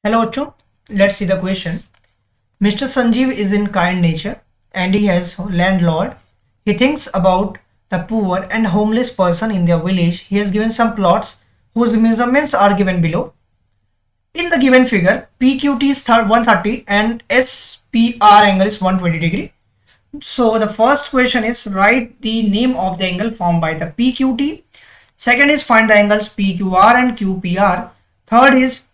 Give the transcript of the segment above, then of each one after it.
Hello, Ocho. Let's see the question. Mr. Sanjeev is in kind nature and he has landlord. He thinks about the poor and homeless person in their village. He has given some plots whose measurements are given below. In the given figure, PQT is 130 and SPR angle is 120 degree. So the first question is write the name of the angle formed by the PQT. Second is find the angles PQR and QPR. Third is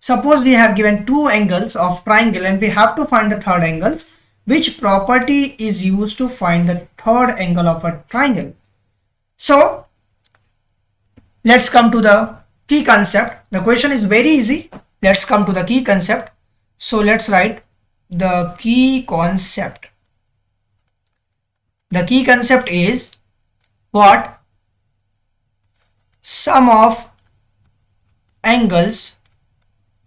suppose we have given two angles of triangle and we have to find the third angles. Which property is used to find the third angle of a triangle? So let's come to the key concept. The question is very easy. Let's come to the key concept. So let's write the key concept. The key concept is what? Sum of angles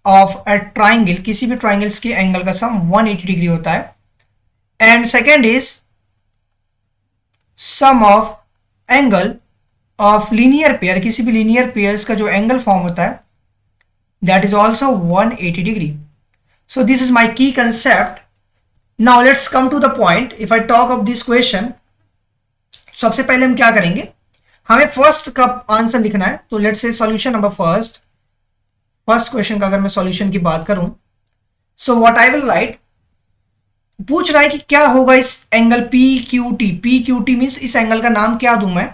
of a triangle, किसी भी triangles के angle का सम 180 degree होता है. And second is sum of angle of linear pair, किसी भी linear pairs का जो एंगल फॉर्म होता है that is also 180 degree. So this is my key concept. Now let's come to the point. If I talk of this question, सबसे पहले हम क्या करेंगे, हमें फर्स्ट का आंसर लिखना है. तो let's say solution number first question का अगर मैं सॉल्यूशन की बात करूं, so what I will write, पूछ रहा है कि क्या होगा इस एंगल PQT. PQT मींस इस एंगल का नाम क्या दूं मैं.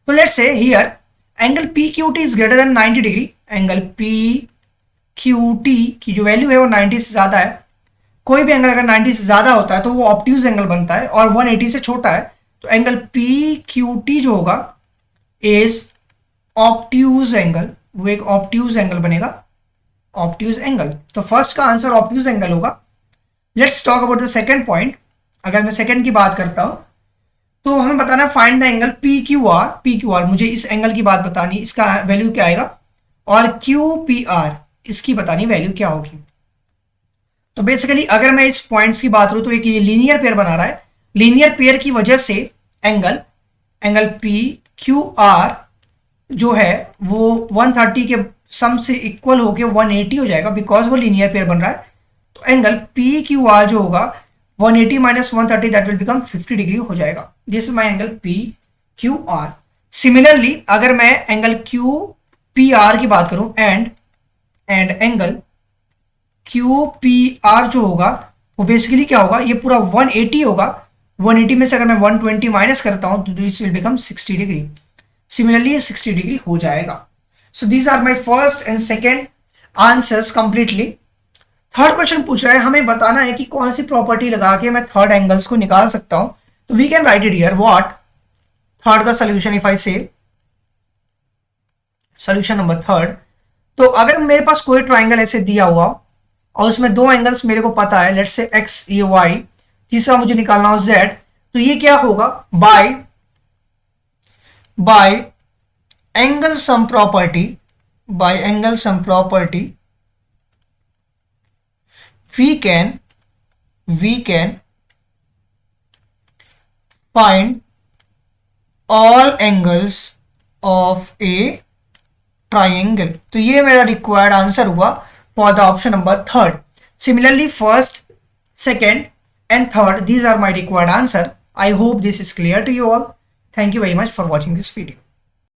तो let's say here angle PQT is greater than 90 degree. Angle PQT की जो वैल्यू है वो 90 से ज्यादा है. कोई भी एंगल अगर 90 से ज्यादा होता है तो वो ऑब्ट्यूज एंगल बनता है और 180 से छोटा है तो एंगल PQT जो होगा इज ऑब्ट्यूज एंगल. वो एक ऑब्ट्यूज एंगल बनेगा, ऑब्ट्यूज एंगल. तो फर्स्ट का आंसर ऑब्ट्यूज एंगल होगा. Let's talk about the second point. अगर मैं सेकंड की बात करता हूं तो हमें बताना फाइंड द एंगल PQR. मुझे इस एंगल की बात बतानी, इसका वैल्यू क्या आएगा, और QPR इसकी बतानी वैल्यू क्या होगी. तो बेसिकली अगर मैं इस पॉइंट्स की बात करूं तो एक लीनियर पेयर बना रहा है. लीनियर पेयर की वजह से एंगल PQR जो है वो 130 के सम से इक्वल होके 180 हो जाएगा बिकॉज वो लीनियर पेयर बन रहा है. तो एंगल PQR जो होगा 180 minus 130 that will become 50 degree हो जाएगा. This is my angle PQR. Similarly अगर मैं एंगल QPR की बात करूं एंड एंगल QPR जो होगा वो बेसिकली क्या होगा, ये पूरा 180 होगा. 180 में से अगर मैं 120 माइनस करता हूं तो this will become 60 degree. Similarly ये 60 डिग्री हो जाएगा. So these are my first and second answers completely. Third question पूछ रहा है हमें बताना है कि कौन सी प्रॉपर्टी लगा के मैं थर्ड एंगल्स को निकाल सकता हूं. तो we can write it here. What third का solution, if I say solution number third, तो अगर मेरे पास कोई ट्राइंगल ऐसे दिया हुआ और उसमें दो एंगल्स मेरे को पता है, लेट्स से x ये y, तीसरा मुझे निकालना हो z, तो ये क्या होगा, by angle sum property we can find all angles of a triangle. तो ये मेरा रिक्वायर्ड आंसर हुआ for the option number third. Similarly first, second and third, these are my required answer. I hope this is clear to you all. Thank you very much for watching this video.